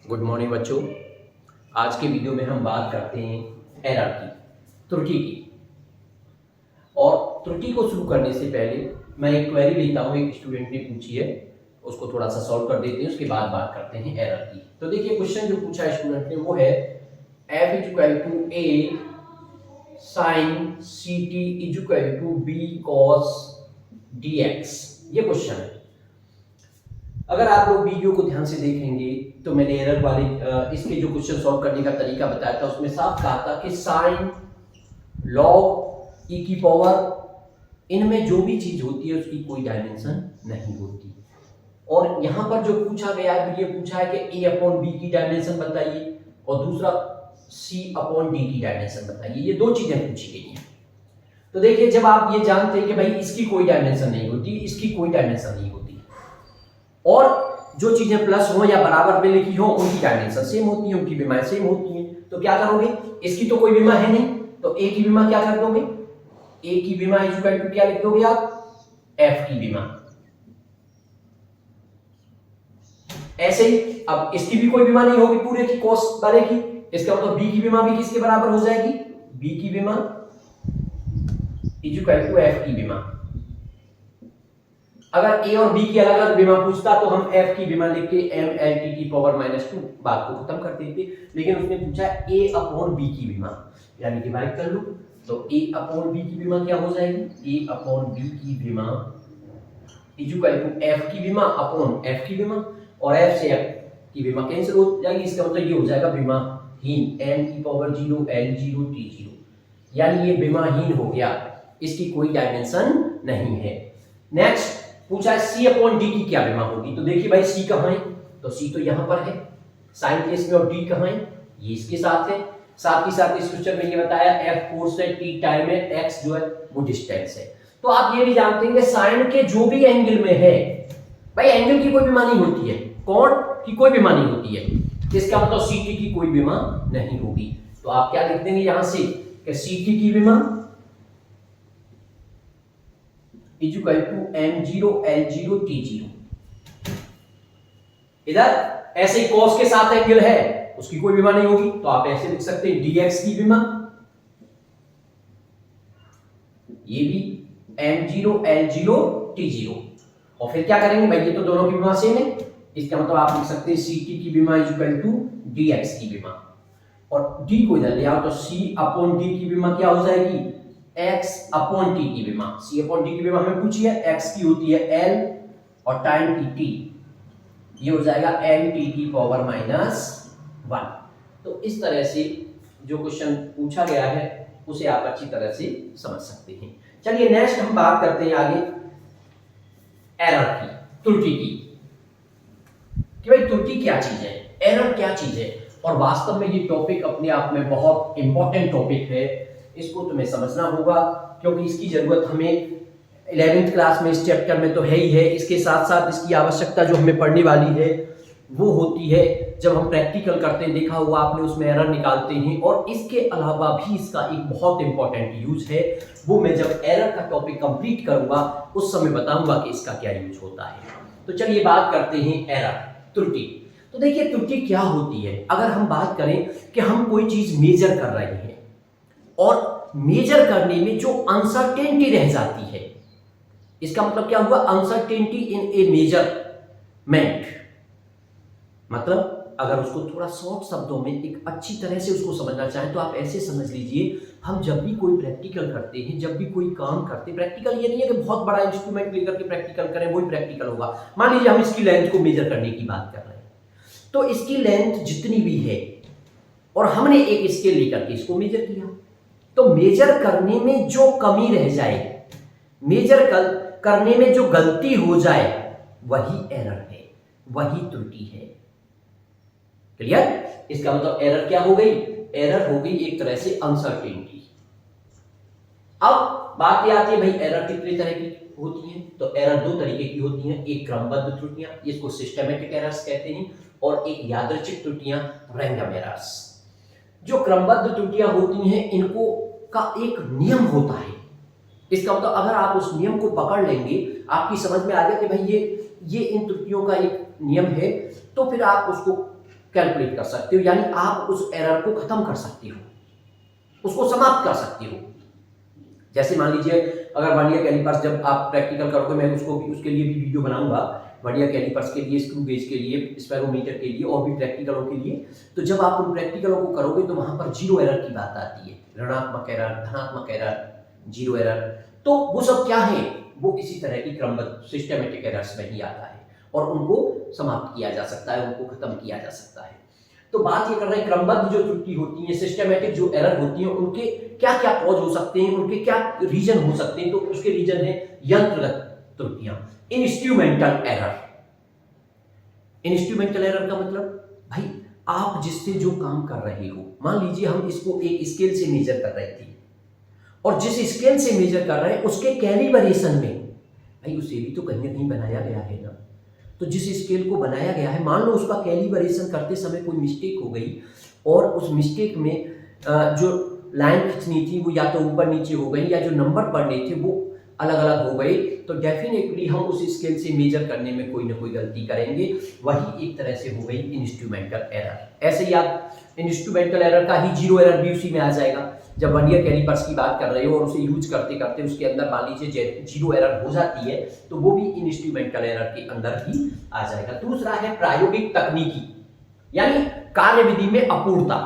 Good morning बच्चों। आज के वीडियो में हम बात करते हैं एरर की, त्रुटि की। और त्रुटि को शुरू करने से पहले मैं एक क्वेरी लेता हूँ, एक स्टूडेंट ने पूछी है, उसको थोड़ा सा सॉल्व कर देते हैं, उसके बाद बात करते हैं एरर की। तो देखिए क्वेश्चन जो पूछा है स्टूडेंट ने वो है f equal to a sin ct equal to b cos dx। ये क्वेश्चन है। अगर आप लोग वीडियो को ध्यान से देखेंगे तो मैंने एरर वाले इसके जो क्वेश्चन सॉल्व करने का तरीका बताया था उसमें साफ कहा था कि साइन लॉग ई की पावर इनमें जो भी चीज होती है उसकी कोई डायमेंशन नहीं होती। और यहां पर जो पूछा गया है ये पूछा है कि a अपॉन बी की डायमेंशन बताइए और दूसरा c अपॉन डी की डायमेंशन बताइए। ये दो चीजें पूछी गई हैं। तो देखिए जब आप ये जानते हैं कि भाई इसकी कोई डायमेंशन नहीं होती, इसकी कोई डायमेंशन नहीं होती और जो चीजें प्लस हो या बराबर में लिखी हो उनकी डायमेंशन सेम होती है, उनकी विमाएं सेम होती हैं, तो क्या करोगे? इसकी तो कोई विमा है नहीं तो a की विमा क्या कर दोगे? a की विमा इक्वल टू क्या लिख दोगे आप? f की विमा। ऐसे ही अब इसकी भी कोई विमा नहीं होगी पूरे की कॉस वाले की, इसका मतलब b की विमा भी किसके बराबर हो जाएगी? b की विमा इक्वल टू f की विमा। अगर a और b की अलग अलग विमा पूछता तो हम f की विमा लिख के mlt की पावर -2 बात को खत्म कर देते, लेकिन उसने पूछा a अपॉन b की विमा, यानी डिवाइड कर लो तो a अपॉन b की विमा क्या हो जाएगी? a अपॉन b की विमा इक्वल टू f की विमा अपॉन f की विमा, और f से f की विमा कैंसिल हो जाएगी। इसका मतलब ये हो जाएगा विमाहीन m की पावर 0 l0 t0, यानी ये विमाहीन हो गया, इसकी कोई डायमेंशन नहीं है। नेक्स्ट पूछा है c अपॉन डी की क्या विमा होगी। तो देखिए भाई c कहां है? तो c तो यहां पर है साइन केस में, और d कहां है? ये इसके साथ है। साथ ही साथ इस क्वेश्चन में ये बताया f फोर्स है, t टाइम है, x जो है वो डिस्टेंस है। तो आप ये भी जानते हैं कि साइन के जो भी एंगल में है भाई एंगल की कोई विमा नहीं होती है, कोण की कोई विमा नहीं होती है, इसका मतलब ct की कोई विमा नहीं होगी। तो आप क्या लिख देंगे यहां से कि ct की विमा equal to m0 l0 t0। इधर ऐसे ही cos के साथ एंगल है उसकी कोई विमा नहीं होगी, तो आप ऐसे लिख सकते हैं dx की विमा, ये भी m0 l0 t0। और फिर क्या करेंगे भाई, ये तो दोनों की विमा सेम है, इसका मतलब आप लिख सकते हैं ct की विमा इक्वल टू dx की विमा, और d को इधर ले आओ तो c अपॉन d की विमा क्या हो जाएगी? x अपॉन t की विमा। c अपॉन d की विमा हमें पूछी है, x की होती है l और टाइम की t, ये हो जाएगा l t की पावर -1। तो इस तरह से जो क्वेश्चन पूछा गया है उसे आप अच्छी तरह से समझ सकते हैं। चलिए नेक्स्ट हम बात करते हैं आगे एरर की, त्रुटि की, कि भाई त्रुटि क्या चीज है, एरर क्या चीज है। और वास्तव में ये टॉपिक अपने आप में बहुत इंपॉर्टेंट टॉपिक है, इसको तुम्हें समझना होगा क्योंकि इसकी जरूरत हमें 11th क्लास में इस चैप्टर में तो है ही है, इसके साथ साथ इसकी आवश्यकता जो हमें पढ़ने वाली है वो होती है जब हम प्रैक्टिकल करते हैं, देखा हुआ आपने उसमें एरर निकालते हैं। और इसके अलावा भी इसका एक बहुत इंपॉर्टेंट यूज है, वो मैं जब एरर का टॉपिक कंप्लीट करूंगा उस समय बताऊंगा कि इसका क्या यूज होता है। तो चलिए बात करते हैं एरर, त्रुटि। तो देखिए त्रुटि क्या होती है। अगर हम बात करें कि हम कोई चीज मेजर कर रहे हैं और मेजर करने में जो अनसर्टेनिटी रह जाती है, इसका मतलब क्या हुआ? अनसर्टेनिटी इन ए मेजरमेंट। मतलब अगर उसको थोड़ा शॉर्ट शब्दों में एक अच्छी तरह से उसको समझना चाहें तो आप ऐसे समझ लीजिए, हम जब भी कोई प्रैक्टिकल करते हैं, जब भी कोई काम करते हैं, प्रैक्टिकल ये नहीं है कि बहुत बड़ा इंस्ट्रूमेंट लेकर के प्रैक्टिकल करें वही प्रैक्टिकल होगा। मान लीजिए हम इसकी लेंथ को मेजर करने की बात कर रहे हैं, तो इसकी लेंथ जितनी भी है और हमने एक स्केल लेकर के इसको मेजर किया, तो मेजर करने में जो कमी रह जाए, मेजर करने में जो गलती हो जाए वही एरर है, वही त्रुटि है। क्लियर? इसका मतलब एरर क्या हो गई? एरर हो गई एक तरह से अनसर्टेनिटी। अब बात ये आती है भाई एरर कितने तरह की होती है। तो एरर दो तरीके की होती हैं, एक क्रमबद्ध त्रुटियां, इसको सिस्टमैटिक एरर्स कहते हैं, और एक यादृच्छिक त्रुटियां, रैंडम एरर्स। जो क्रमबद्ध त्रुटियां होती हैं इनको का एक नियम होता है। इसका मतलब अगर आप उस नियम को पकड़ लेंगे, आपकी समझ में आ गया कि भाई ये इन त्रुटियों का एक नियम है, तो फिर आप उसको कैलकुलेट कर सकते हो, यानी आप उस एरर को खत्म कर सकते हो, उसको समाप्त कर सकते हो। जैसे मान लीजिए अगर वर्नियर कैलिपर्स जब आप प्रैक्टिकल करोगे, मैं उसको भी उसके लिए भी वीडियो बनाऊंगा, वर्नियर कैलिपर्स के लिए, स्क्रू गेज के लिए, स्पेरोमीटर के लिए और भी प्रैक्टिकलों के लिए। तो जब आप उन प्रैक्टिकलों को करोगे तो वहां पर जीरो एरर की बात आती है, ऋणात्मक एरर, धनात्मक एरर, जीरो एरर। तो वो सब क्या है, वो इसी तरह की क्रमबद्ध सिस्टमेटिक एरर्स में ही आता है और उनको समाप्त किया जा सकता है, उनको खत्म किया जा सकता है। तो बात ये कर रहे हैं क्रमबद्ध जो त्रुटि होती है, सिस्टमेटिक जो एरर होती है, उनके क्या क्या कॉज हो सकते हैं, उनके क्या रीजन हो सकते हैं। तो उसके रीजन है यंत्रगत त्रुटियां, इंस्ट्रूमेंटल एरर। इंस्ट्रूमेंटल एरर का मतलब भाई आप जिससे जो काम कर रहे हो, मान लीजिए हम इसको एक स्केल से मेजर कर रहे थे और जिस स्केल से मेजर कर रहे हैं उसके कैलिब्रेशन में भाई उसे भी तो कहीं ना कहीं बनाया गया है ना। तो जिस स्केल को बनाया गया है, मान लो उसका कैलिब्रेशन करते समय कोई मिस्टेक हो गई और उस मिस्टेक में जो लाइन खींचनी थी वो या तो ऊपर नीचे हो गई या जो नंबर पढ़ने थे वो अलग अलग हो गए, तो डेफिनेटली हम उस स्केल से मेजर करने में कोई ना कोई गलती करेंगे। वही एक तरह से हो गई इंस्ट्रूमेंटल एरर। ऐसे ही आप इंस्ट्रूमेंटल एरर का ही जीरो एरर भी उसी में आ जाएगा। जब वर्नियर कैलिपर्स की बात कर रहे हो और उसे यूज करते करते उसके अंदर मान लीजिए जीरो एरर हो जाती है तो वो भी इंस्ट्रूमेंटल एरर के अंदर ही आ जाएगा। दूसरा है प्रायोगिक तकनीकी, यानी कार्यविधि में अपूर्णता।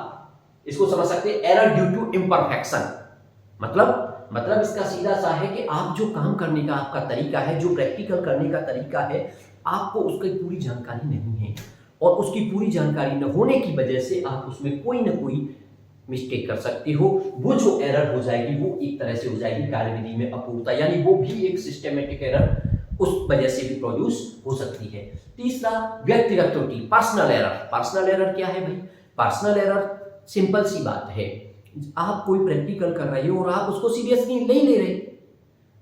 इसको समझ सकते हैं एरर ड्यू टू इम्परफेक्शन। मतलब इसका सीधा सा है कि आप जो काम करने का आपका तरीका है, जो प्रैक्टिकल करने का तरीका है, आपको उसकी पूरी जानकारी नहीं है और उसकी पूरी जानकारी न होने की वजह से आप उसमें कोई ना कोई मिस्टेक कर सकते हो। वो जो एरर हो जाएगी वो एक तरह से हो जाएगी कार्यविधि में अपूर्णता, यानी वो भी एक सिस्टमेटिक एरर उस वजह से भी प्रोड्यूस हो सकती है। तीसरा व्यक्तिगत त्रुटि, पर्सनल एरर। पर्सनल एरर क्या है भाई? पर्सनल एरर सिंपल सी बात है, आप कोई प्रैक्टिकल कर रहे हो और आप उसको सीरियसली नहीं ले रहे,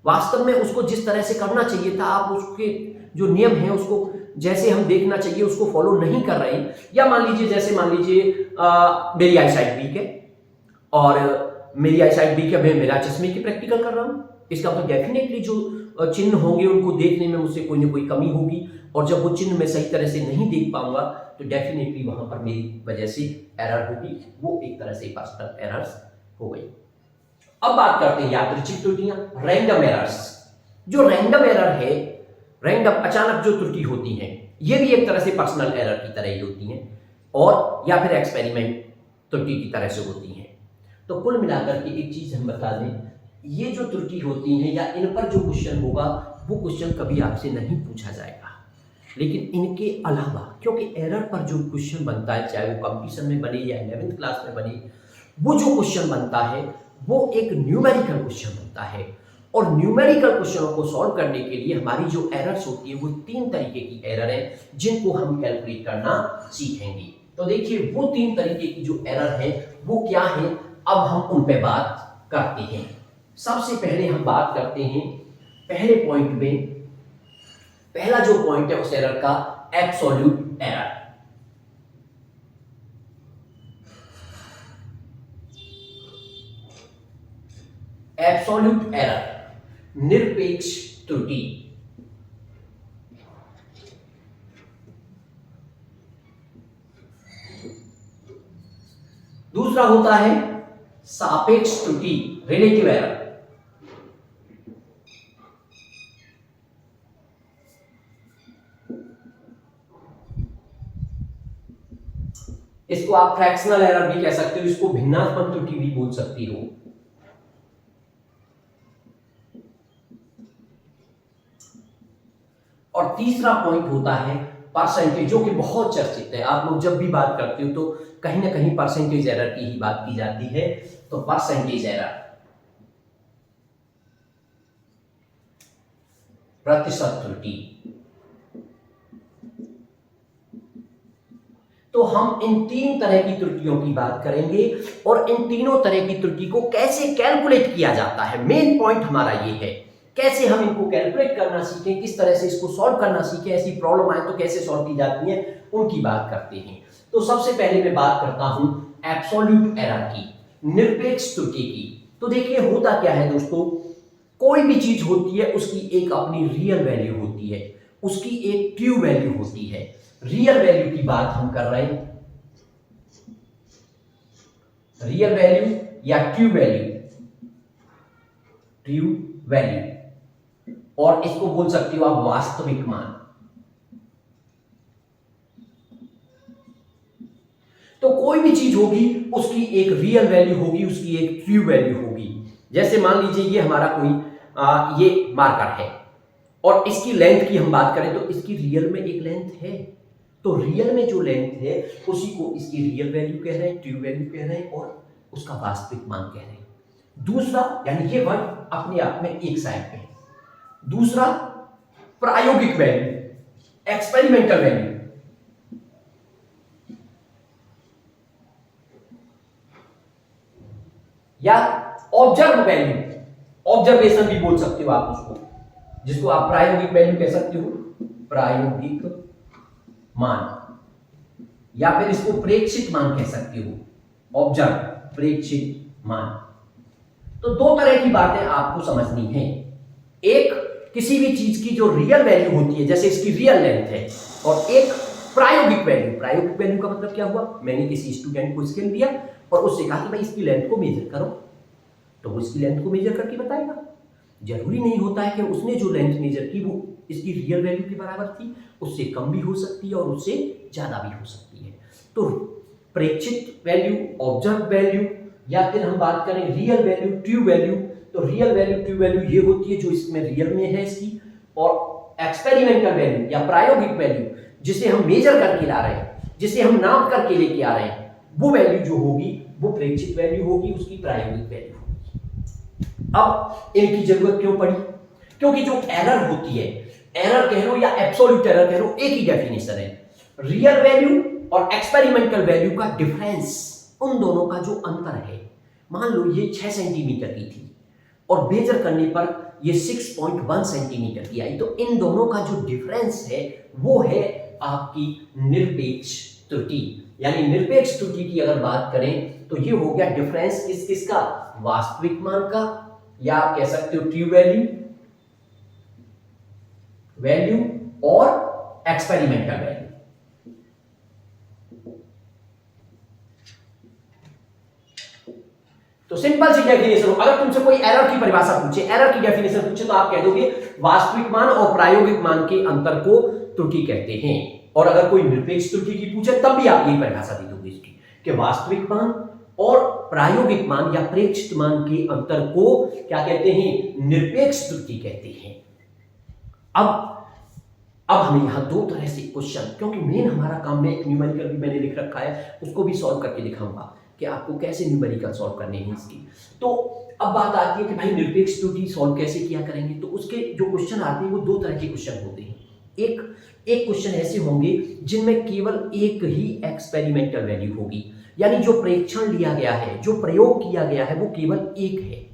वास्तव में उसको जिस तरह से करना चाहिए था आप उसके जो नियम है उसको जैसे हम देखना चाहिए उसको फॉलो नहीं कर रहे हैं। या मान लीजिए मेरी आई साइट वीक है और मेरी आई साइट वीक है, मैं मेरा चश्मे की प्रैक्टिकल कर रहा हूं, इसका मतलब डेफिनेटली जो चिन्ह होंगे उनको देखने में मुझसे कोई ना कोई कमी होगी और जब वो चिन्ह मैं सही तरह से नहीं देख पाऊंगा तो डेफिनेटली वहां पर मेरी वजह से एरर होगी, वो एक तरह से पर्सनल एरर्स हो गई। अब बात करते हैं यादृच्छिक त्रुटियां, रैंडम एरर्स। जो रैंडम एरर है, रैंडम अचानक जो त्रुटि होती हैं, ये भी एक तरह से पर्सनल एरर की तरह ही होती हैं और या फिर एक्सपेरिमेंट त्रुटि की तरह से होती हैं। तो कुल मिलाकर के एक चीज हम बता दें, ये जो त्रुटि होती हैं या इन पर जो क्वेश्चन होगा वो क्वेश्चन कभी आपसे नहीं पूछा जाएगा, लेकिन इनके अलावा क्योंकि एरर पर जो क्वेश्चन बनता है, चाहे वो कंपटीशन में बने या 11th क्लास में बने, वो जो क्वेश्चन बनता है वो एक न्यूमेरिकल क्वेश्चन बनता है और न्यूमेरिकल क्वेश्चनों को सॉल्व करने के लिए हमारी जो एरर्स होती है वो 3 तरीके की एरर है जिनको हम कैलकुलेट करना सीखेंगे। तो देखिए वो 3 तरीके की जो एरर है वो क्या है, अब हम उन पे बात करते हैं। सबसे पहले हम बात करते हैं पहले पॉइंट में, पहला जो पॉइंट है उस एरर का एब्सोल्यूट एरर। एब्सोल्यूट एरर, निरपेक्ष त्रुटि। दूसरा होता है सापेक्ष त्रुटि, रिलेटिव एरर। इसको आप फ्रैक्शनल एरर भी कह सकते हो, इसको भिन्नात्मक त्रुटि भी बोल सकती हो। और तीसरा पॉइंट होता है परसेंटेज, जो कि बहुत चर्चित है। आप लोग जब भी बात करते हो तो कहीं ना कहीं परसेंटेज एरर की ही बात की जाती है। तो परसेंटेज एरर, प्रतिशत त्रुटि। तो हम इन 3 तरह की त्रुटियों की बात करेंगे और इन तीनों तरह की त्रुटि को कैसे कैलकुलेट किया जाता है, मेन पॉइंट हमारा ये है। कैसे हम इनको कैलकुलेट करना सीखें, किस तरह से इसको सॉल्व करना सीखें, ऐसी प्रॉब्लम आए तो कैसे सॉल्व की जाती है, उनकी बात करते हैं। तो सबसे पहले मैं बात करता हूं एब्सोल्यूट एरर की, निरपेक्ष त्रुटि की। तो देखिए होता क्या है दोस्तों, कोई भी चीज होती है उसकी एक अपनी रियल वैल्यू होती है, उसकी एक ट्रू वैल्यू होती है। रियल वैल्यू की बात हम कर रहे हैं, रियल वैल्यू या ट्रू वैल्यू, और इसको बोल सकते हो आप वास्तविक मान। तो कोई भी चीज होगी उसकी एक रियल वैल्यू होगी, उसकी एक ट्रू वैल्यू होगी। जैसे मान लीजिए ये हमारा कोई ये मार्कर है और इसकी लेंथ की हम बात करें तो इसकी रियल में एक लेंथ है, तो रियल में जो लेंथ है उसी को इसकी रियल वैल्यू कह रहे हैं, ट्रू वैल्यू कह रहे हैं और उसका वास्तविक मान कह रहे हैं। दूसरा, यानी ये वर्ड अपने आप में एक साइड पे है। दूसरा प्रायोगिक वैल्यू, एक्सपेरिमेंटल वैल्यू, या ऑब्जर्व वैल्यू, ऑब्जर्वेशन भी बोल सकते हो आप उसको, जिसको आप प्रायोगिक वैल्यू कह सकते हो, प्रायोगिक मान, या फिर इसको प्रेक्षित मान कह सकते हो, ऑब्जर्व, प्रेक्षित मान। तो दो तरह की बातें आपको समझनी है। एक किसी भी चीज की जो रियल वैल्यू होती है, जैसे इसकी रियल लेंथ है, और एक प्रायोगिक वैल्यू। प्रायोगिक वैल्यू का मतलब क्या हुआ, मैंने किसी स्टूडेंट को स्केल दिया और उससे कहा कि भाई इसकी लेंथ को मेजर करो, तो वो इसकी लेंथ को मेजर करके बताएगा। जरूरी नहीं होता है कि उसने जो लेंथ मेजर की वो इसकी रियल वैल्यू के बराबर थी, उससे कम भी हो सकती है और उससे ज्यादा भी हो सकती है। तो प्रेक्षित वैल्यू, ऑब्जर्व वैल्यू, या फिर हम बात करें रियल वैल्यू, ट्रू वैल्यू, तो रियल वैल्यू, ट्रू वैल्यू ये होती है जो इसमें रियल में है इसकी, और एक्सपेरिमेंटल वैल्यू या प्रायोगिक वैल्यू जिसे हम मेजर करके ला रहे हैं, जिसे हम नाप करके लेके आ रहे हैं, वो वैल्यू जो होगी वो प्रेक्षित वैल्यू होगी, उसकी प्रायोगिक वैल्यू होगी। अब इनकी जरूरत क्यों पड़ी, क्योंकि जो एरर होती है, एरर कह लो या एब्सोल्यूट एरर कह लो, एक ही डेफिनेशन है। रियल वैल्यू और एक्सपेरिमेंटल वैल्यू का डिफरेंस, उन दोनों का जो अंतर है, मान लो ये 6 सेंटीमीटर की थी और मेजर करने पर ये 6.1 सेंटीमीटर की आई, तो इन दोनों का जो डिफरेंस है वो है आपकी निरपेक्ष त्रुटि। यानी निरपेक्ष त्रुटि की अगर बात करें तो ये हो गया डिफरेंस किसका, वास्तविक मान का, या आप कह सकते हो ट्रू वैल्यू और एक्सपेरिमेंटल वैल्यू। तो सिंपल सी डेफिनेशन, अगर तुमसे कोई एरर की परिभाषा पूछे, एरर की डेफिनेशन पूछे, तो आप कह दोगे वास्तविक मान और प्रायोगिक मान के अंतर को त्रुटि कहते हैं। और अगर कोई निरपेक्ष त्रुटि की पूछे तब भी आप यही परिभाषा दे दोगे इसकी, कि वास्तविक मान और प्रायोगिक मान या प्रेक्षित मान के अंतर को क्या कहते हैं, निरपेक्ष त्रुटि कहते हैं। अब हमें यहां दो तरह से क्वेश्चन, क्योंकि मेन हमारा काम में न्यूमेरिकल भी मैंने लिख रखा है, उसको भी सॉल्व करके दिखाऊंगा कि आपको कैसे न्यूमेरिकल सॉल्व करने हैं इसकी। तो अब बात आती है कि भाई निरपेक्ष त्रुटि सॉल्व कैसे किया करेंगे, तो उसके जो क्वेश्चन आते हैं वो दो तरह के क्वेश्चन होते हैं। एक क्वेश्चन ऐसे होंगे जिनमें केवल एक ही एक्सपेरिमेंटल वैल्यू होगी, यानी जो प्रेक्षण लिया गया है, जो प्रयोग किया गया है वो केवल एक है,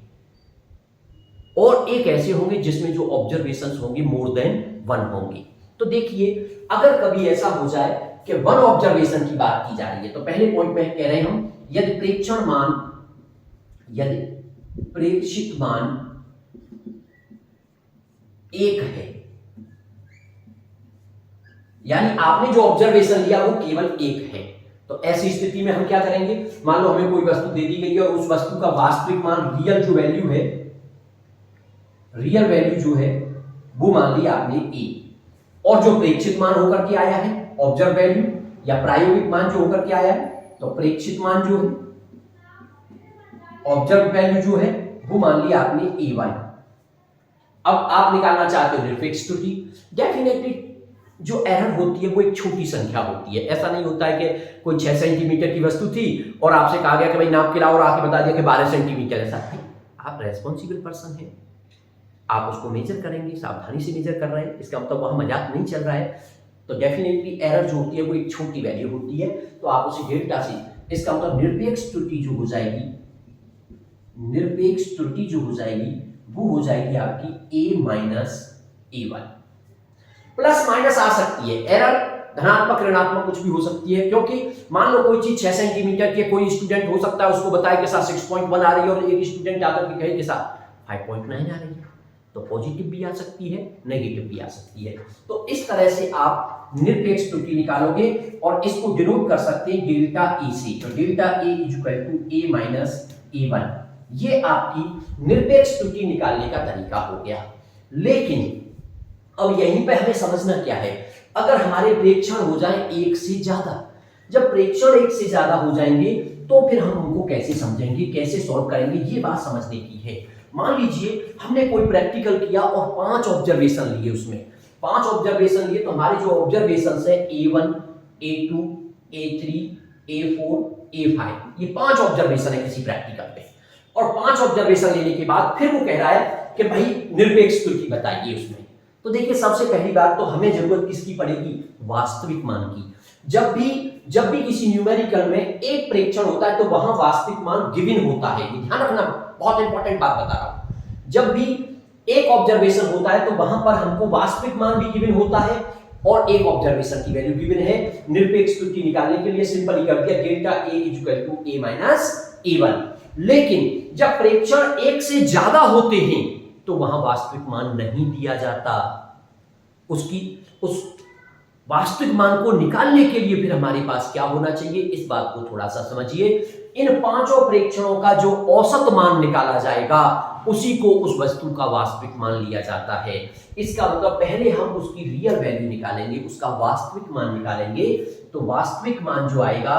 और एक ऐसे होंगे जिसमें जो ऑब्जर्वेशंस होंगे मोर देन 1 होंगे। तो देखिए, अगर कभी ऐसा हो जाए कि 1 ऑब्जर्वेशन की बात की जा रही है, तो पहले पॉइंट में कह रहे हैं हम, यदि प्रेक्षित मान 1 है, यानी आपने जो ऑब्जर्वेशन लिया वो केवल 1 है, तो ऐसी स्थिति में हम क्या करेंगे, मान लो हमें कोई वस्तु दे दी गई है और उस वस्तु का वास्तविक मान, रियल जो वैल्यू है, रियल वैल्यू जो है वो मान लिया आपने ए, और जो प्रेक्षित मान होकर के आया है ऑब्जर्व वैल्यू, या प्रायोगिक मान जो होकर के आया है, तो प्रेक्षित मान जो है, ऑब्जर्व वैल्यू जो है वो मान लिया आपने A1। अब आप निकालना चाहते हो निरपेक्ष त्रुटि। डेफिनेटली जो एरर होती है वो एक छोटी संख्या होती है, ऐसा नहीं होता है कि कोई 6 सेंटीमीटर की वस्तु थी और आपसे कहा गया कि भाई नाप के लाओ, और आके बता दिया कि 12 सेंटीमीटर। ऐसा आप रेस्पॉन्सिबल पर्सन है, आप उसको मेजर करेंगे, सावधानी से मेजर कर रहे हैं, इसका मतलब वहां मजाक नहीं चल रहा है। तो डेफिनेटली एरर जो होती है वो एक छोटी वैल्यू होती है, तो आप उसे डेल्टा से, इसका मतलब निरपेक्ष त्रुटि जो हो जाएगी, निरपेक्ष त्रुटि जो हो जाएगी वो हो जाएगी आपकी A-A1। प्लस माइनस आ सकती है एरर, धनात्मक ऋणात्मक कुछ भी हो सकती है, क्योंकि मान लो कोई चीज 6 सेंटीमीटर की, कोई स्टूडेंट हो सकता है उसको बताए के साथ 6.1 आ रही है और एक स्टूडेंट आकर के कहे के साथ 5.9 आ रही है, तो पॉजिटिव भी आ सकती है, नेगेटिव भी आ सकती है। तो इस तरह से आप निरपेक्ष त्रुटि निकालोगे और इसको डिनोट कर सकते हैं डेल्टा ए से। तो delta A equal to A minus A one, ये आपकी निरपेक्ष त्रुटि निकालने का तरीका हो गया। लेकिन अब यहीं पे हमें समझना क्या है, अगर हमारे प्रेक्षण हो जाए एक से ज्यादा, जब प्रेक्षण एक से ज्यादा हो जाएंगे तो फिर हम उनको कैसे समझेंगे, कैसे सॉल्व करेंगे, ये बात समझने की है। मान लीजिए हमने कोई प्रैक्टिकल किया और 5 ऑब्जर्वेशन लिए, उसमें 5 ऑब्जर्वेशन लिए, तो हमारे जो ऑब्जर्वेशन है A1, A2, A3, A4, A5, ये 5 ऑब्जर्वेशन है किसी प्रैक्टिकल पे। और 5 ऑब्जर्वेशन लेने के बाद फिर वो कह रहा है कि भाई निरपेक्ष त्रुटि बताइए उसमें। तो देखिए सबसे पहली बात तो हमें जरूरत किसकी पड़ेगी, वास्तविक मान की। जब भी किसी न्यूमेरिकल में एक प्रेक्षण होता है तो वहां वास्तविक मान गिवन होता है, ध्यान रखना, बहुत इंपॉर्टेंट बात बता रहा हूं। जब भी एक ऑब्जर्वेशन होता है तो वहां पर हमको वास्तविक मान भी गिवन होता है और एक ऑब्जर्वेशन की वैल्यू गिवन है। निरपेक्ष त्रुटि निकालने के लिए सिंपल ही कर दिया, delta A equal to A minus A one. लेकिन जब प्रेक्षण एक से ज्यादा होते हैं तो वहां वास्तविक मान नहीं दिया जाता। उस वास्तविक मान को निकालने के लिए फिर हमारे पास क्या होना चाहिए, इस बात को थोड़ा सा समझिए। इन 5 प्रेक्षणों का जो औसत मान निकाला जाएगा उसी को उस वस्तु का वास्तविक मान लिया जाता है। इसका मतलब पहले हम उसकी रियल वैल्यू निकालेंगे, उसका वास्तविक मान निकालेंगे। तो वास्तविक मान जो आएगा,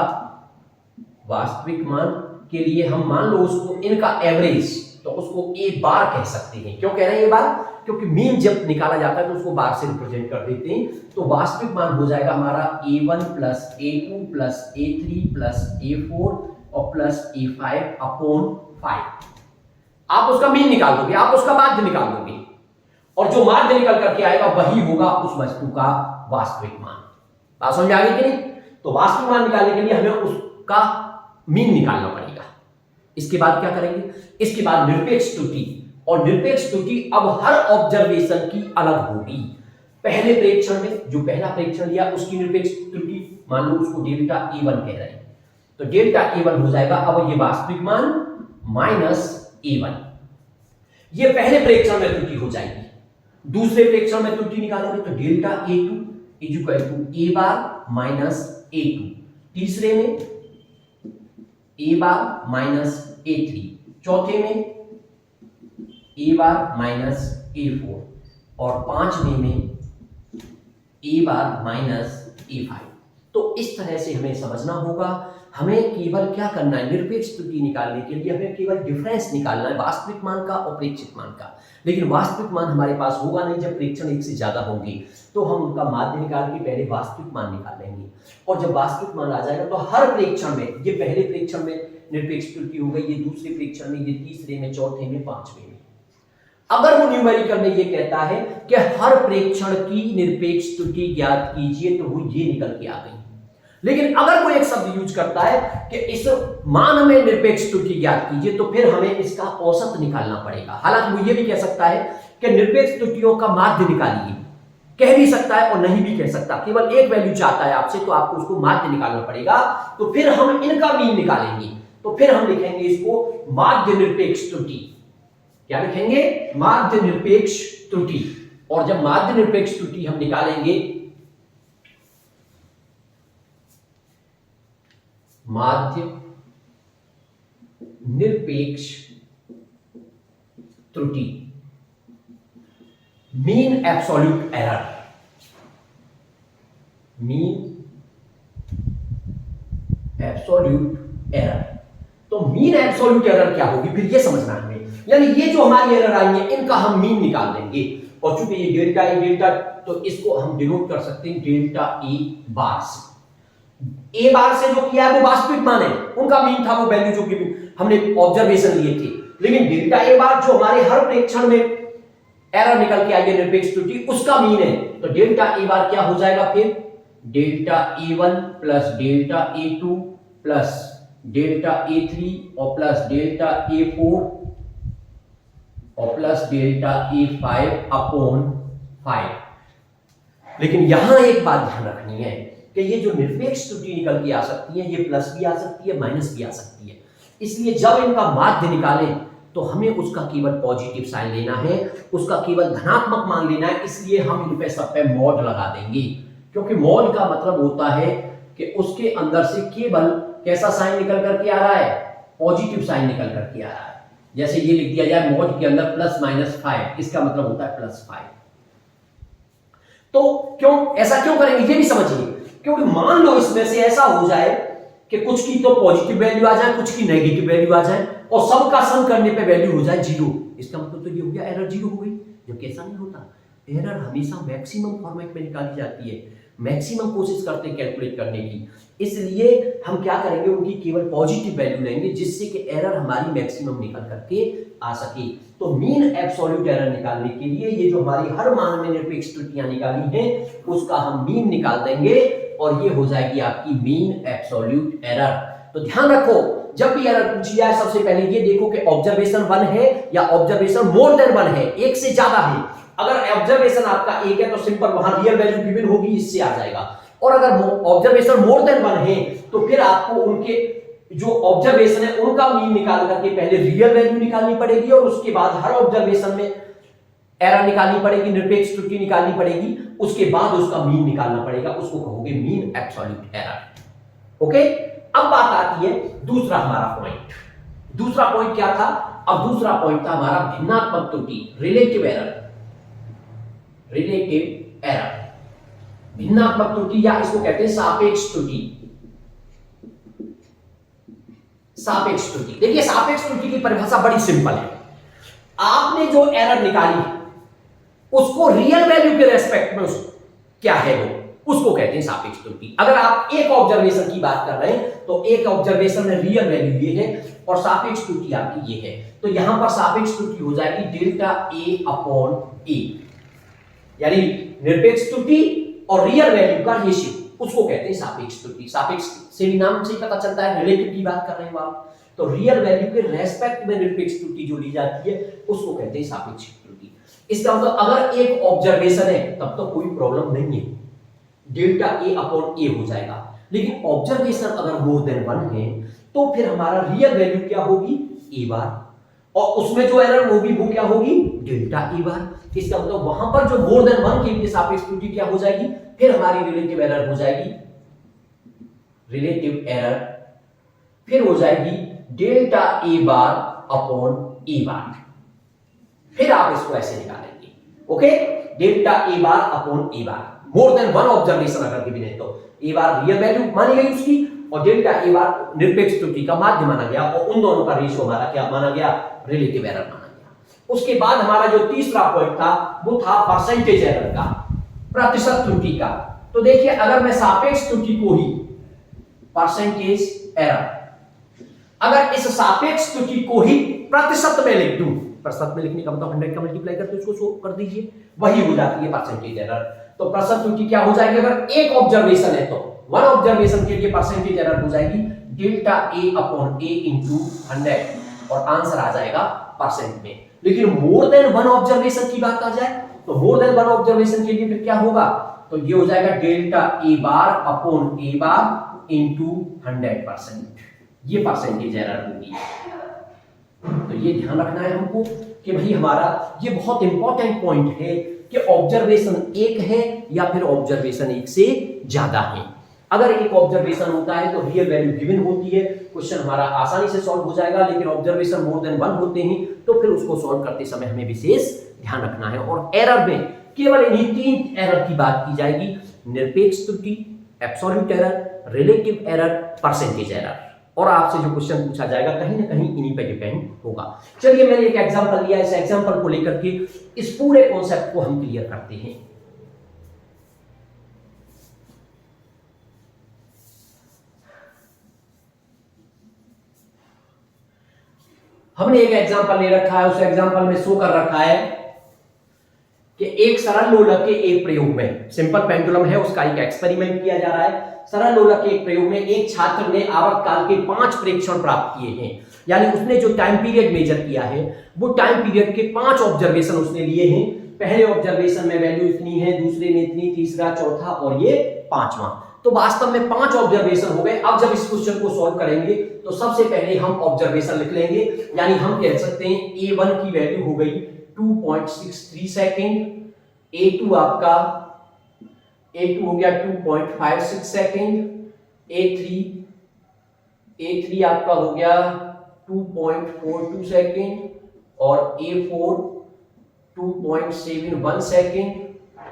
वास्तविक मान के लिए हम मान लो उसको इनका एवरेज, तो उसको ए बार कह सकते हैं। क्यों कह रहे हैं ये बार, क्योंकि मीन जब निकाला जाता है तो उसको बार से रिप्रेजेंट कर देते हैं। तो वास्तविक मान हो जाएगा हमारा A1 plus A2 plus A3 plus A4 और प्लस A5 अपॉन 5। आप उसका मीन निकाल दोगे, आप उसका माध्य निकाल दोगे, और जो माध्य निकल करके आएगा वही होगा उस वस्तु का वास्तविक मान। बात समझ आ गई कि नहीं? तो वास्तविक मान निकालने के लिए हमें उसका मीन निकालना पड़ेगा। इसके बाद क्या करेंगे, इसके बाद निरपेक्ष त्रुटि, और निरपेक्ष त्रुटि अब हर ऑब्जर्वेशन की अलग होगी। पहले प्रेक्षण में जो पहला प्रेक्षण लिया उसकी निरपेक्ष त्रुटि मान लो उसको डेल्टा A1 कह रहे हैं, तो डेल्टा A1 हो जाएगा अब ये वास्तविक मान माइनस A1। ये पहले प्रेक्षण में त्रुटि हो जाएगी। दूसरे प्रेक्षण में त्रुटि निकालोगे तो delta A2 equal to A bar minus A2, तीसरे में A बार माइनस A3, चौथे में A बार माइनस A4 और 5वें में A बार माइनस A5। तो इस तरह से हमें समझना होगा। हमें केवल क्या करना है, निरपेक्ष त्रुटि निकालने के लिए हमें केवल डिफरेंस निकालना है वास्तविक मान का और प्रेक्षित मान का। लेकिन वास्तविक मान हमारे पास होगा नहीं, जब प्रेक्षण एक से ज्यादा होंगे तो हम उनका माध्य निकाल के पहले वास्तविक मान निकाल लेंगे, और जब वास्तविक मान आ जाएगा तो हर प्रेक्षण में, ये पहले प्रेक्षण में निरपेक्ष त्रुटि हो गई, ये दूसरे प्रेक्षण में, ये तीसरे में, चौथे में, 5वें में। अगर वो न्यूमेरिकल में ये कहता है कि हर प्रेक्षण की निरपेक्ष त्रुटि ज्ञात कीजिए तो वो ये निकल के आ गई। लेकिन अगर कोई एक शब्द यूज करता है कि इस मान में निरपेक्ष त्रुटि ज्ञात कीजिए तो फिर हमें इसका औसत निकालना पड़ेगा। हालांकि वो ये भी कह सकता है कि निरपेक्ष त्रुटियों का माध्य निकालिए, कह भी सकता है और नहीं भी कह सकता, केवल एक वैल्यू चाहता है आपसे तो आपको उसको माध्य निकालना पड़ेगा। तो फिर हम इनका मीन निकालेंगे, तो फिर हम लिखेंगे इसको माध्य निरपेक्ष त्रुटि। क्या लिखेंगे, माध्य निरपेक्ष त्रुटि। और जब माध्य निरपेक्ष त्रुटि हम निकालेंगे, माध्य निरपेक्ष त्रुटि, mean absolute error, mean absolute error. तो मीन एब्सोल्यूट एरर क्या होगी फिर ये समझना है हमें, यानी ये जो हमारी एरर आई है इनका हम मीन निकाल देंगे। और चूंकि ये डेल्टा ए डेल्टा, तो इसको हम डिनोट कर सकते हैं डेल्टा ए बार से। ए बार से जो किया है वो वास्तविक मान है, उनका मीन था वो वैल्यू जो कि हमने ऑब्जर्वेशन लिए थे। लेकिन डेल्टा ए बार जो हमारे हर प्रेक्षण में एरर निकल के आई है निरपेक्ष त्रुटि, उसका मीन है। तो डेल्टा ए बार क्या हो जाएगा फिर, delta A1 plus delta A2 plus delta A3 और प्लस डेल्टा ए4 और प्लस डेल्टा ए5 अपॉन 5। लेकिन यहां एक बात ध्यान रखनी है कि ये जो निरपेक्ष त्रुटि निकल के आ सकती है, ये प्लस भी आ सकती है, माइनस भी आ सकती है। इसलिए जब इनका माध्य निकालें तो हमें उसका केवल पॉजिटिव साइन लेना है, उसका केवल धनात्मक मान लेना है, इसलिए हम इन पे सब पे मॉड लगा देंगे, क्योंकि मॉड का मतलब होता है कि उसके अंदर से केवल कैसा साइन निकल करके आ रहा है, पॉजिटिव साइन निकल करके आ रहा है। जैसे ये लिख दिया जाए मॉड के अंदर +-5, इसका मतलब होता है +5। तो क्यों ऐसा क्यों करेंगे ये भी समझिए, क्योंकि मान लो इसमें से ऐसा हो जाए कि कुछ की तो पॉजिटिव वैल्यू आ जाए, कुछ की नेगेटिव वैल्यू आ जाए और सब का सम करने पे वैल्यू हो जाए 0, इसका मतलब तो ये हो गया एरर 0 हो गई। जबकि ऐसा नहीं होता, एरर हमेशा मैक्सिमम फॉर्मेट में निकाली जाती है, मैक्सिमम कोशिश करते हैं कैलकुलेट करने की, इसलिए हम क्या करेंगे, उनकी केवल पॉजिटिव वैल्यू लेंगे जिससे कि एरर हमारी मैक्सिमम निकल करके आ सके। तो मीन एब्सोल्यूट एरर निकालने के लिए ये जो हमारी हर मान में निरपेक्ष त्रुटियां निकाली हैं उसका हम मीन निकाल देंगे और ये हो जाएगी आपकी मीन एब्सोल्यूट एरर। तो ध्यान रखो, जब भी एरर पूछी जाए सबसे पहले ये देखो कि ऑब्जर्वेशन 1 है या ऑब्जर्वेशन मोर देन 1 है, एक से ज्यादा है। अगर ऑब्जर्वेशन आपका एक है तो सिंपल वहां रियल वैल्यू गिवन होगी, इससे आ जाएगा। और अगर ऑब्जर्वेशन मोर देन 1 है तो फिर आपको उनके जो ऑब्जर्वेशन है उनका मीन निकाल करके पहले रियल वैल्यू निकालनी पड़ेगी और उसके बाद हर ऑब्जर्वेशन में एरर निकालनी पड़ेगी, निरपेक्ष त्रुटि निकालनी पड़ेगी, उसके बाद उसका मीन निकालना पड़ेगा, उसको कहोगे मीन एब्सोल्यूट एरर। ओके, अब बात आती है दूसरा हमारा पॉइंट। दूसरा पॉइंट क्या था? अब दूसरा पॉइंट था हमारा भिन्नात्मक त्रुटि, रिलेटिव एरर। रिलेटिव एरर, भिन्नात्मक त्रुटि या इसको कहते हैं सापेक्ष त्रुटि। सापेक्ष त्रुटि, देखिए सापेक्ष त्रुटि की परिभाषा बड़ी सिंपल है। आपने जो एरर निकाली उसको रियल वैल्यू के रेस्पेक्ट में क्या है वो, उसको कहते हैं सापेक्ष त्रुटि। अगर आप एक ऑब्जर्वेशन की बात कर रहे हैं तो एक ऑब्जर्वेशन में रियल वैल्यू ये है और सापेक्ष त्रुटि आपकी ये है, तो यहां पर सापेक्ष त्रुटि हो जाएगी डेल्टा ए अपॉन ए, यानी निरपेक्ष त्रुटि और रियल वैल्यू का रेशियो, उसको कहते हैं सापेक्ष त्रुटि। सापेक्ष से भी नाम से पता चलता है रिलेटिव की बात कर रहे हो आप, तो रियल वैल्यू के रेस्पेक्ट में निरपेक्ष त्रुटि जो ली जाती है उसको कहते हैं सापेक्ष त्रुटि। इसका मतलब अगर एक ऑब्जर्वेशन है तब तो कोई प्रॉब्लम नहीं है, डेल्टा ए अपॉन ए हो जाएगा। लेकिन ऑब्जर्वेशन अगर मोर देन 1 है तो फिर हमारा रियल वैल्यू क्या होगी, ए बार, और उसमें जो एरर होगी वो क्या होगी, डेल्टा ए बार। इसका मतलब वहां पर जो मोर देन 1 के लिए सापेक्ष त्रुटि क्या हो जाएगी, फिर हमारी रिलेटिव एरर हो जाएगी, रिलेटिव एरर फिर हो जाएगी डेल्टा ए बार अपॉन ए बार। फिर आप इसको ऐसे निकालेंगे, okay, delta A bar upon A bar, more than 1 observation अगर गिवन है तो ए बार रियल वैल्यू मानी गई उसकी और डेल्टा ए बार निरपेक्ष त्रुटि का माध्य माना गया और उन दोनों का रेशियो हमारा क्या माना गया, रिलेटिव एरर माना गया। उसके बाद हमारा जो तीसरा पॉइंट था वो था परसेंटेज एरर का, प्रतिशत त्रुटि का। तो देखिए अगर मैं सापेक्ष त्रुटि को ही परसेंटेज एरर, अगर इस सापेक्ष त्रुटि को ही प्रतिशत में लिख दूं, प्रतिशत में लिखने का मतलब 100 का मल्टीप्लाई करके उसको शो कर दीजिए, वही हो जाती है परसेंटेज एरर। तो प्रतिशत त्रुटि क्या हो जाएगी, अगर एक ऑब्जर्वेशन है तो 1 ऑब्जर्वेशन के लिए परसेंटेज एरर हो जाएगी delta A upon A into 100 और आंसर आ जाएगा परसेंट में। लेकिन मोर देन 1 ऑब्जर्वेशन की बात आ जाए तो मोर देन 1 ऑब्जर्वेशन के लिए फिर क्या होगा, तो ये हो जाएगा delta A bar upon A bar into 100%, ये परसेंटेज एरर होगी। तो ये ध्यान रखना है हमको कि भाई हमारा ये बहुत इंपॉर्टेंट पॉइंट है कि ऑब्जर्वेशन एक है या फिर ऑब्जर्वेशन एक से ज्यादा है। अगर एक ऑब्जर्वेशन होता है तो रियल वैल्यू गिवन होती है, क्वेश्चन हमारा आसानी से सॉल्व हो जाएगा। लेकिन ऑब्जर्वेशन मोर देन 1 होते हैं तो फिर उसको सॉल्व करते समय हमें विशेष ध्यान रखना है। और एरर में केवल इन्हीं 3 एरर की बात की जाएगी, निरपेक्ष त्रुटि, absolute error, relative error, percentage error. और आपसे जो क्वेश्चन पूछा जाएगा कहीं ना कहीं इन्हीं पे डिपेंड होगा। चलिए मैंने एक एग्जांपल लिया, इस एग्जांपल को लेकर के इस पूरे कॉन्सेप्ट को हम क्लियर करते हैं। हमने एक एग्जांपल ले रखा है, उस एग्जांपल में शो कर रखा है कि एक सरल लोलक के एक प्रयोग में, सिंपल पेंडुलम है उसका एक एक्सपेरिमेंट किया जा रहा है। सरल लोलक के एक प्रयोग में एक छात्र ने आवर्तकाल के 5 प्रेक्षण प्राप्त किए हैं, यानी उसने जो टाइम पीरियड मेजर किया है वो टाइम पीरियड के 5 ऑब्जर्वेशन उसने लिए हैं। पहले ऑब्जर्वेशन में वैल्यू इतनी है, दूसरे में इतनी, तीसरा, चौथा और ये 5वां। तो वास्तव में 5 ऑब्जर्वेशन हो गए। अब जब इस क्वेश्चन को सॉल्व करेंगे तो सबसे पहले हम ऑब्जर्वेशन लिख लेंगे, यानी हम कह सकते हैं A1 की वैल्यू हो गई 2.63 सेकेंड, A2 आपका A2 हो गया 2.56 सेकेंड, A3 आपका हो गया 2.42 सेकेंड और A4 2.71 सेकेंड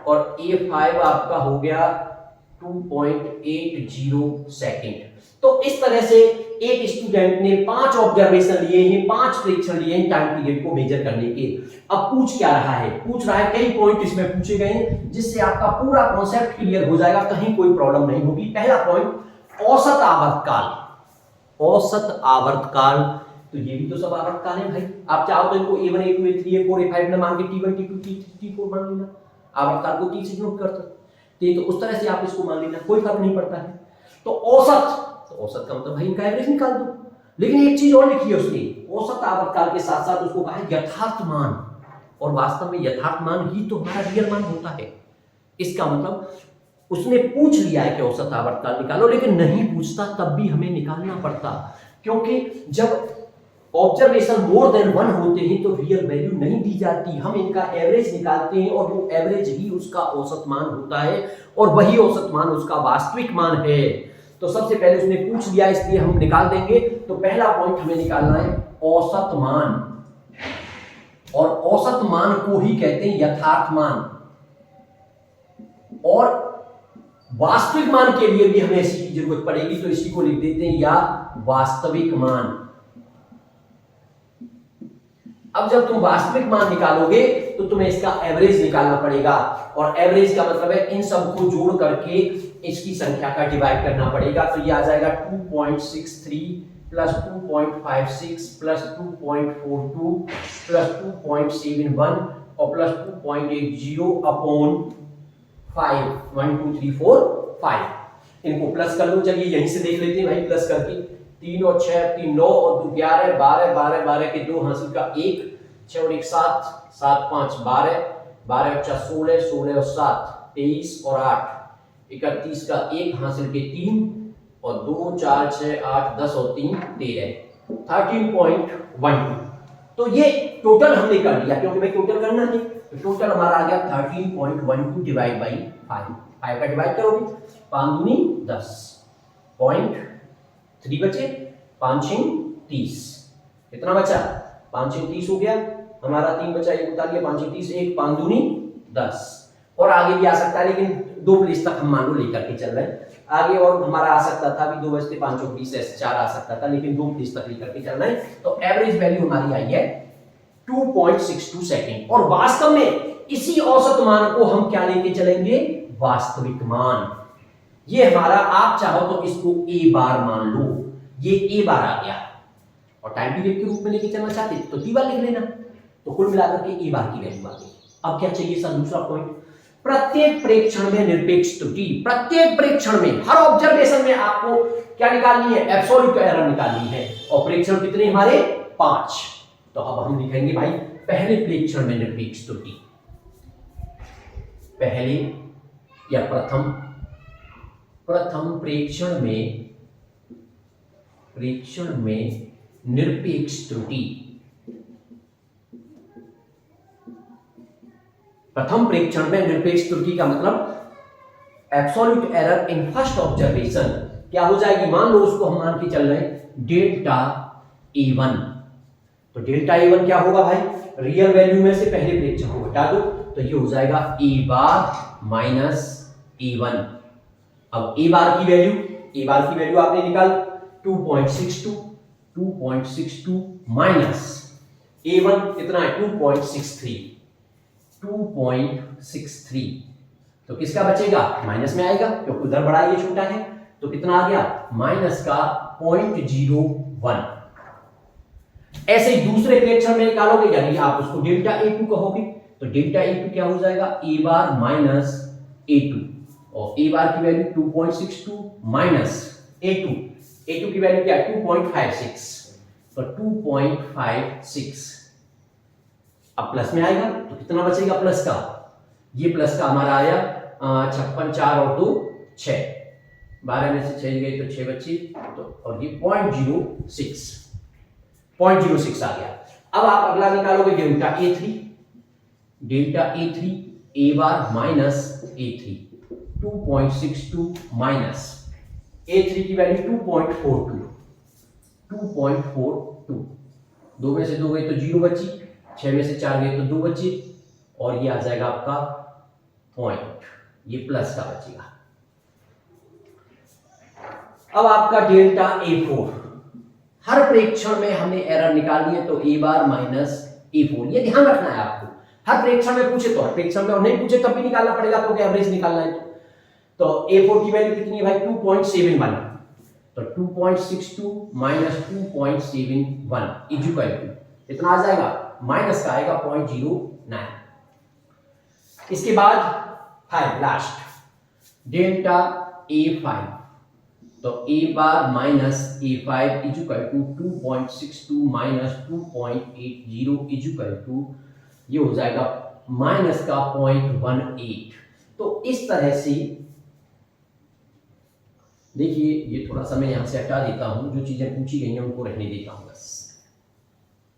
और A5 आपका हो गया 2.80 सेकेंड। तो इस तरह से एक स्टूडेंट ने 5 ऑब्जर्वेशन लिए हैं, 5 प्रेक्षण लिए हैं टाइम पीरियड को मेजर करने के। अब पूछ क्या रहा है? पूछ रहा है कई पॉइंट इसमें पूछे गए हैं जिससे आपका पूरा कॉन्सेप्ट क्लियर हो जाएगा, कहीं कोई प्रॉब्लम नहीं होगी। पहला पॉइंट, औसत आवर्तकाल। औसत आवर्तकाल, तो ये भी तो सब आवर्तकाल है भाई। आप चाहो तो इनको A1 A2 A3 A4 A5 न मान के T1 T2 T3 T4 मान लेना, आवर्तकाल को T से नोट करते तो उस तरह से आप इसको मान लेना, कोई फर्क नहीं पड़ता है। तो औसत का मतलब भाई इनका एवरेज निकाल दो। लेकिन एक चीज और लिखी है उसने, औसत आवर्तकाल के साथ साथ उसको कहा यथार्थ मान, और वास्तव में यथार्थ मान ही तो हमारा रियल मान होता है। इसका मतलब उसने पूछ लिया है कि औसत आवर्तकाल निकालो, लेकिन नहीं पूछता तब भी हमें निकालना पड़ता, क्योंकि जब ऑब्जर्वेशन मोर देन 1 होते हैं तो रियल वैल्यू नहीं दी जाती, हम इनका एवरेज निकालते हैं और वो एवरेज ही उसका औसत मान होता है और वही औसत मान उसका वास्तविक मान है। तो सबसे पहले उसने पूछ लिया इसलिए हम निकाल देंगे। तो पहला पॉइंट हमें निकालना है औसत मान, और औसत मान को ही कहते हैं यथार्थ मान, और वास्तविक मान के लिए भी हमें इसी की जरूरत पड़ेगी, तो इसी को लिख देते हैं या वास्तविक मान। अब जब तुम वास्तविक मान निकालोगे तो तुम्हें इसका एवरेज निकालना पड़ेगा, और एवरेज का मतलब है इन सबको जोड़ करके इसकी संख्या का डिवाइड करना पड़ेगा। तो ये आ जाएगा 2.63 प्लस 2.56 प्लस 2.42 प्लस 2.71 और प्लस 2.80 अपॉन 5, 1 2 3 4 5। इनको प्लस कर लो, चलिए यहीं से देख लेते हैं भाई प्लस करके। 3 और 6 3 9 और 2 11 12 12 12 के 2 हासिल का 1, 6 और 1 7 7 5 12 12 और 4 16 16 और 7 23 और 8 31 का 1 हासिल के 3 और 2 4 6 8 10 और 3 13 13.12। तो ये टोटल हमने कर लिया, क्योंकि भाई टोटल करना है, तो टोटल हमारा आ गया 13.12 डिवाइड बाई 5। 5 का डिवाइड करोगे 5 दूनी 10 पॉइंट 3 बचे, 5 6 30। कितना बचा? 5 6 30 हो गया हमारा, 3 बचा, ये उतार लिया, 5 6 30, 1 5 दूनी 10। और आगे भी आ सकता है, लेकिन 2 प्लेस तक हम मान लो लेकर के चल रहे हैं। आगे और हमारा आ सकता था भी 2 बजते 5 और 20 ऐसे 4 आ सकता था, लेकिन 2 प्लेस तक लेकर के चल रहे हैं। तो एवरेज वैल्यू हमारी आई है 2.62 सेकेंड, और वास्तव में इसी औसत मान को हम क्या लेके चलेंगे? वास्तविक मान। ये हमारा, आप चाहो तो इसको ए बार मान लो, ये ए बार आ गया, और टाइम पीरियड के रूप में लेके चलना चाहते तो टी बार लिख लेना। तो कुल मिलाकर के ए बार की वैल्यू आ गई। अब क्या चाहिए सर? दूसरा पॉइंट, प्रत्येक प्रेक्षण में निरपेक्ष त्रुटि। प्रत्येक प्रेक्षण में, हर ऑब्जर्वेशन में आपको क्या निकालनी है? एब्सोल्यूट एरर निकालनी है। और प्रेक्षण कितने हमारे? 5। तो अब हम लिखेंगे भाई पहले प्रेक्षण में निरपेक्ष त्रुटि, पहले या प्रथम प्रेक्षण में निरपेक्ष त्रुटि। प्रथम प्रेक्षण में निरपेक्ष त्रुटि का मतलब absolute error in first observation क्या हो जाएगी? मान लो उसको हम मान के चल रहे हैं डेल्टा A1। तो डेल्टा A1 क्या होगा भाई? रियल वैल्यू में से पहले प्रेक्षण को घटा दो, तो ये हो जाएगा A बार माइनस A1। अब A बार की वैल्यू आपने निकाल 2.62 माइनस A1 कितना है? 2.63। तो किसका बचेगा? माइनस में आएगा, क्योंकि उधर बड़ा ये छोटा है। तो कितना आ गया? माइनस का 0.01। ऐसे ही दूसरे प्रेक्षण में निकालोगे, यानी आप उसको डेल्टा A2 कहोगे, तो डेल्टा A2 क्या हो जाएगा? A बार माइनस A2, और A बार की वैल्यू 2.62 माइनस A2 की वैल्यू क्या है? 2.56, तो 2.56। अब प्लस में आएगा तो कितना बचेगा प्लस का? ये प्लस का हमारा आया 56 4 और 2 6, 12 में से 6 गए तो 6 बचे, तो और ये 0.06 आ गया। अब आप अगला निकालोगे delta A3, A bar minus A3, 2.62 minus A3 की वैल्यू 2.42, 2 में से 2 गए तो 0 बची, 6 में से 4 गए तो 2 बची, और ये आ जाएगा आपका पॉइंट, ये प्लस का बचेगा। अब आपका डेल्टा A4, हर प्रेक्षण में हमने एरर निकाल ली है, तो A बार माइनस A4, ये ध्यान रखना है आपको। हर प्रेक्षण में पूछे तो हर प्रेक्षण में, और नहीं पूछे तब भी निकालना पड़ेगा, आपको एवरेज निकालना है। तो A4 की वैल्यू कितनी है भाई, 2.71, तो 2.62 माइनस 2.71 इक्वल टू इतना आ जाएगा, माइनस का आएगा 0.09। इसके बाद फाइव लास्ट डेल्टा A5, तो A bar minus A5 equal to 2.62 minus 2.80 equal to ये हो जाएगा माइनस का 0.18। तो इस तरह से देखिए, ये थोड़ा सा मैं यहां से हटा देता हूं, जो चीजें पूछी गई हैं उनको रहने देता हूं बस।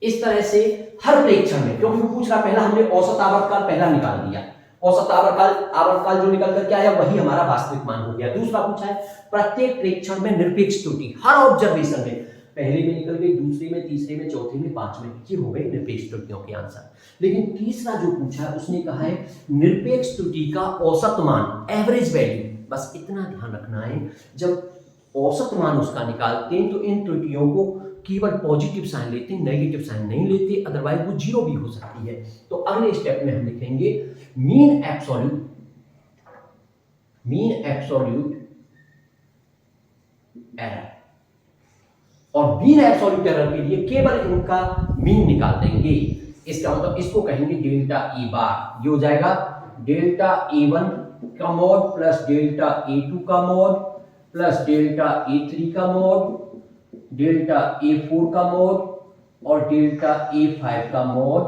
इस तरह से हर प्रेक्षण में, क्योंकि वो पूछ रहा, पहला हमने औसत आवर्तकाल पहला निकाल दिया, औसत आवर्तकाल जो निकल कर के आया वही हमारा वास्तविक मान हो गया। दूसरा पूछा है प्रत्येक प्रेक्षण में निरपेक्ष त्रुटि, हर ऑब्जर्वेशन में, पहले में निकल गई, दूसरे में, तीसरे में, चौथे में, पांचवें, ये हो गए निरपेक्ष त्रुटियों के आंसर। लेकिन तीसरा जो पूछा है उसने कहा है निरपेक्ष त्रुटि का औसत मान, एवरेज वैल्यू। बस इतना ध्यान रखना है, जब औसत मान उसका निकालते हैं तो इन त्रुटियों को केवल पॉजिटिव साइन लेते हैं, नेगेटिव साइन नहीं लेते, अदरवाइज वो जीरो भी हो सकती है। तो अगले स्टेप में हम लिखेंगे मीन एब्सोल्यूट एरर, और मीन एब्सोल्यूट एरर के लिए केवल इनका मीन निकाल देंगे। इसका मतलब इसको कहेंगे डेल्टा ए बार, ये हो जाएगा डेल्टा A1 का मॉड प्लस डेल्टा A2 का मॉड प्लस डेल्टा A3 का मॉड, डेल्टा A4 का मॉड और डेल्टा A5 का मॉड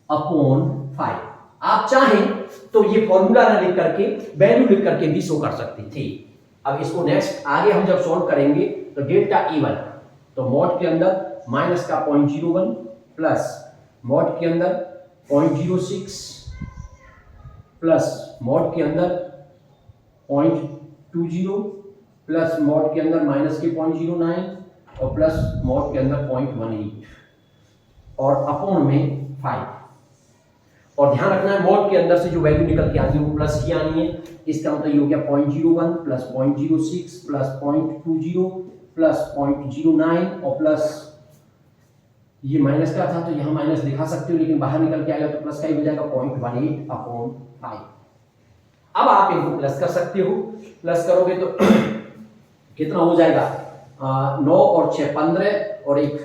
अपॉन 5। आप चाहें तो ये फॉर्मूला ना लिख करके वैल्यू लिख करके भी शो कर सकते थे। अब इसको नेक्स्ट आगे हम जब सॉल्व करेंगे तो डेल्टा A1, तो मॉड के अंदर माइनस का 0.01 प्लस मॉड के अंदर 0.06 प्लस मॉड के अंदर 0.20 प्लस मॉड के अंदर माइनस के 0.09 और प्लस मॉड के अंदर 0.18 और अपॉन में 5। और ध्यान रखना है मॉड के अंदर से जो वैल्यू निकल के आती है वो प्लस ही आनी है। इसका मतलब ये हो गया 0.01 प्लस 0.06 प्लस 0.20 प्लस 0.09 और प्लस ये माइनस का था तो यहाँ माइनस दिखा सकते हो, लेकिन बाहर निकल के आएगा तो प्लस का ही हो जाएगा 0.18 अपॉन 5। अब आप इनको प्लस कर सकते हो, प्लस करोगे तो कितना हो जाएगा 9 और 6 15 और 1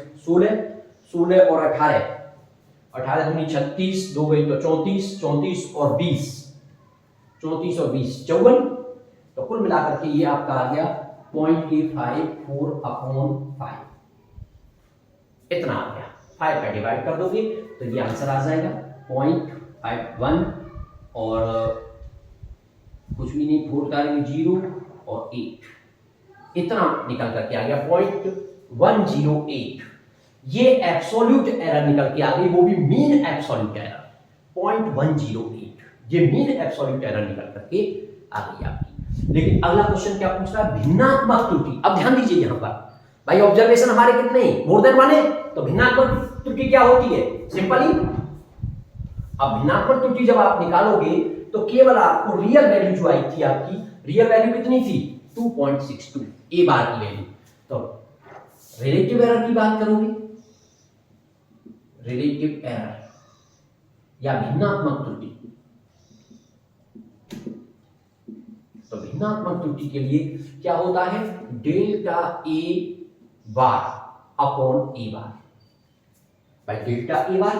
16 और 18 दूनी 36, 2 गई तो 34 और 20 54। तो कुल मिलाकर के ये आपका आ गया 0.54 अपॉन 5, इतना आ गया। 5 का डिवाइड कर दोगे तो ये आंसर आ जाएगा 0.51 और कुछ भी नहीं, 4 डालेंगे 0 और 8, इतना निकल करके आ गया 0.108। ये एब्सोल्यूट एरर निकल के आ गई, वो भी मीन एब्सोल्यूट एरर 0.108, ये मीन एब्सोल्यूट एरर निकल करके आ गई आपकी। लेकिन अगला क्वेश्चन क्या पूछ रहा है, भिन्नात्मक त्रुटि। अब ध्यान दीजिए यहाँ पर भाई, ऑब्जर्वेशन हमारे कितने हैं, मोर देन 1 है, तो भिन्नात्मक त्रुटि क्या होती है, सिंपली अब भिन्नात्मक त्रुटि जब आप निकालोगे तो केवल आपको रियल वैल्यू जो आई थी, आपकी रियल वैल्यू कितनी थी 2.62 ए बार की वैल्यू। तो रिलेटिव एरर की बात करोगे, रिलेटिव एरर या भिन्नात्मक त्रुटि, तो भिन्नात्मक त्रुटि के लिए क्या होता है, डेल्टा ए बार अपॉन ए बार। भाई डेल्टा ए बार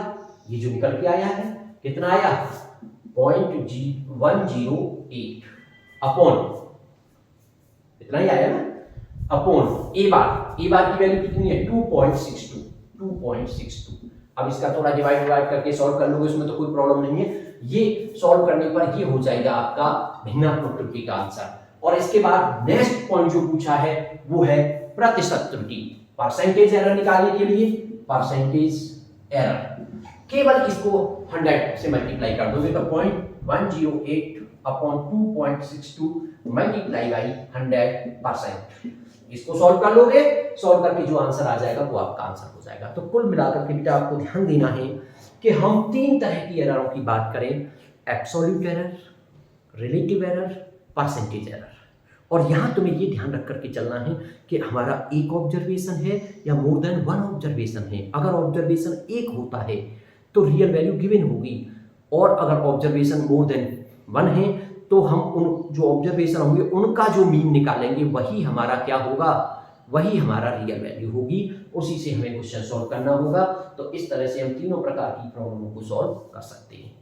ये जो निकल के आया है कितना आया 0.108 अपॉन, इतना ही आया ना, अपॉन ए बार की वैल्यू कितनी है 2.62। अब इसका थोड़ा डिवाइड करके सॉल्व कर लोगे, उसमें तो कोई प्रॉब्लम नहीं है। ये सॉल्व करने पर ये हो जाएगा आपका भिन्नात्मक त्रुटि का आंसर। और इसके बाद नेक्स्ट पॉइंट जो पूछा है वो है प्रतिशत त्रुटि। परसेंटेज एरर निकालने के लिए परसेंटेज एरर केवल इसको 100 से मल्टीप्लाई कर दोगे तो 0.108 अपॉन 2.62 मल्टीप्लाई बाई 100%। इसको सॉल्व कर लोगे, सॉल्व करके जो आंसर आ जाएगा वो आपका आंसर हो जाएगा। तो कुल मिलाकर के बेटा आपको ध्यान देना है कि हम 3 तरह की एररों की बात करें, absolute error, relative error, percentage error. और यहाँ तुम्हें ये ध्यान रख करके चलना है कि हमारा एक ऑब्जर्वेशन है या मोर देन वन ऑब्जर्वेशन है। अगर ऑब्जर्वेशन एक होता है तो रियल वैल्यू गिवन होगी, और अगर ऑब्जर्वेशन मोर देन वन है तो हम उन जो ऑब्जर्वेशन होंगे उनका जो मीन निकालेंगे वही हमारा क्या होगा, वही हमारा रियल वैल्यू होगी। उसी से हमें क्वेश्चन सॉल्व करना होगा। तो इस तरह से हम तीनों प्रकार की प्रॉब्लमों को सॉल्व कर सकते हैं।